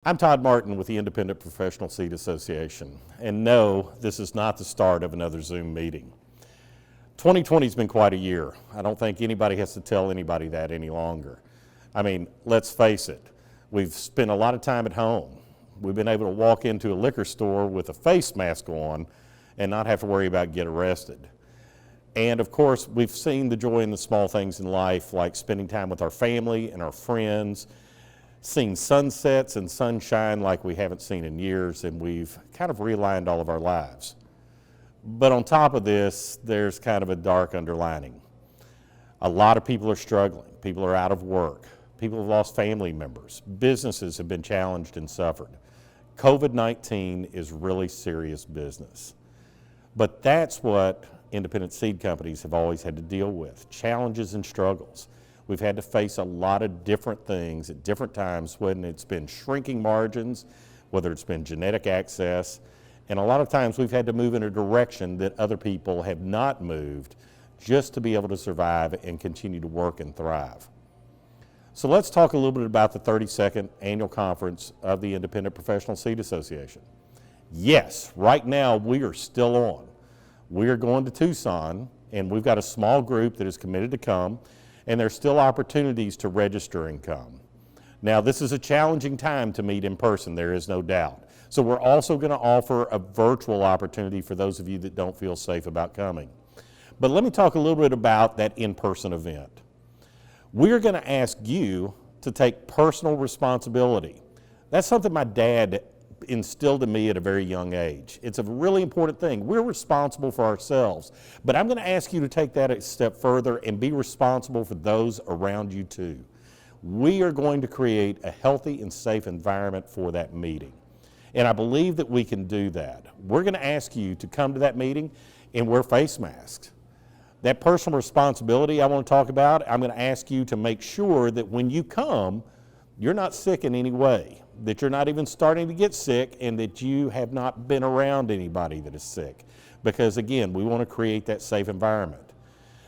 I'm Todd Martin with the Independent Professional Seat Association, and no, this is not the start of another Zoom meeting. 2020 has been quite a year. I don't think anybody has to tell anybody that any longer. I mean, let's face it, we've spent a lot of time at home. We've been able to walk into a liquor store with a face mask on and not have to worry about getting arrested. And of course, we've seen the joy in the small things in life, like spending time with our family and our friends, seeing sunsets and sunshine like we haven't seen in years, and we've kind of realigned all of our lives. But on top of this, there's kind of a dark underlining. A lot of people are struggling. People are out of work. People have lost family members. Businesses have been challenged and suffered. COVID-19 is really serious business. But that's what independent seed companies have always had to deal with, challenges and struggles. We've had to face a lot of different things at different times, when it's been shrinking margins, whether it's been genetic access, and a lot of times we've had to move in a direction that other people have not moved just to be able to survive and continue to work and thrive. So let's talk a little bit about the 32nd annual conference of the Independent Professional Seed Association. Yes, right now we are still on. We are going to Tucson, and we've got a small group that is committed to come, and there's still opportunities to register and come. Now, this is a challenging time to meet in person, there is no doubt. So we're also going to offer a virtual opportunity for those of you that don't feel safe about coming. But let me talk a little bit about that in-person event. We're going to ask you to take personal responsibility. That's something my dad instilled in me at a very young age. It's a really important thing. We're responsible for ourselves, but I'm going to ask you to take that a step further and be responsible for those around you too. We are going to create a healthy and safe environment for that meeting, and I believe that we can do that. We're going to ask you to come to that meeting and wear face masks. That personal responsibility I want to talk about, I'm going to ask you to make sure that when you come, you're not sick in any way, that you're not even starting to get sick, and that you have not been around anybody that is sick. Because again, we want to create that safe environment.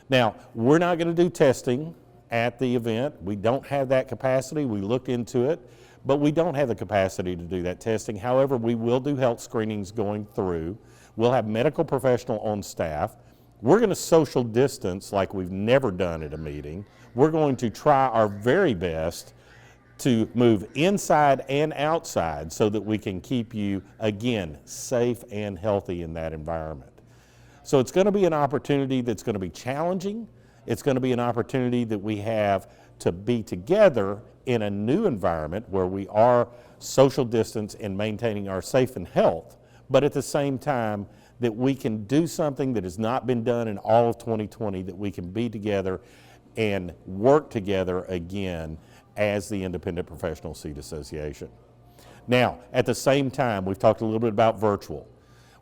Now, we're not going to do testing at the event. We don't have that capacity. We looked into it, but we don't have the capacity to do that testing. However, we will do health screenings going through. We'll have medical professional on staff. We're going to social distance like we've never done at a meeting. We're going to try our very best to move inside and outside so that we can keep you, again, safe and healthy in that environment. So it's going to be an opportunity that's going to be challenging. It's going to be an opportunity that we have to be together in a new environment where we are social distance and maintaining our safe and health, but at the same time that we can do something that has not been done in all of 2020, that we can be together and work together again as the Independent Professional Seed Association. Now, at the same time, we've talked a little bit about virtual.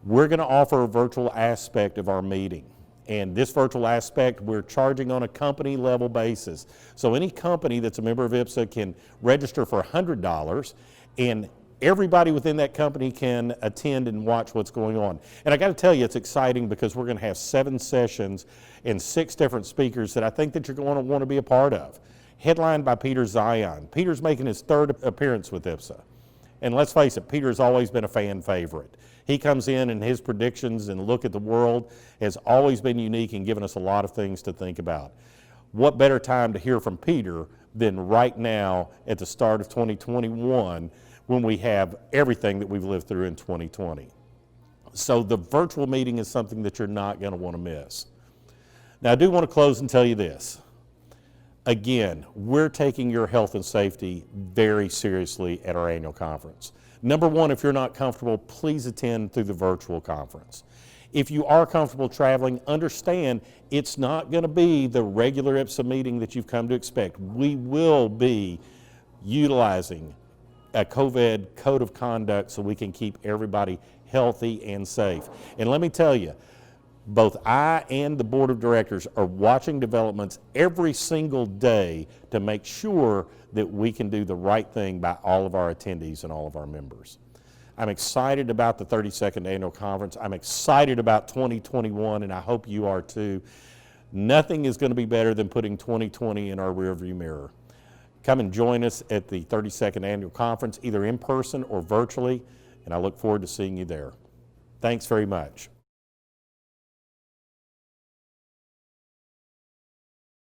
We're going to offer a virtual aspect of our meeting. And this virtual aspect, we're charging on a company level basis. So any company that's a member of IPSA can register for $100, and everybody within that company can attend and watch what's going on. And I got to tell you, it's exciting because we're going to have 7 sessions and 6 different speakers that I think that you're going to want to be a part of. Headlined by Peter Zion. Peter's making his 3rd appearance with IPSA. And let's face it, Peter's always been a fan favorite. He comes in and his predictions and look at the world has always been unique and given us a lot of things to think about. What better time to hear from Peter than right now at the start of 2021, when we have everything that we've lived through in 2020. So the virtual meeting is something that you're not going to want to miss. Now, I do want to close and tell you this. Again, we're taking your health and safety very seriously at our annual conference. Number one, if you're not comfortable, please attend through the virtual conference. If you are comfortable traveling, understand it's not going to be the regular IPSA meeting that you've come to expect. We will be utilizing a COVID code of conduct so we can keep everybody healthy and safe. And let me tell you, both I and the board of directors are watching developments every single day to make sure that we can do the right thing by all of our attendees and all of our members. I'm excited about the 32nd annual conference. I'm excited about 2021, and I hope you are too. Nothing is going to be better than putting 2020 in our rearview mirror. Come and join us at the 32nd Annual Conference, either in person or virtually, and I look forward to seeing you there. Thanks very much.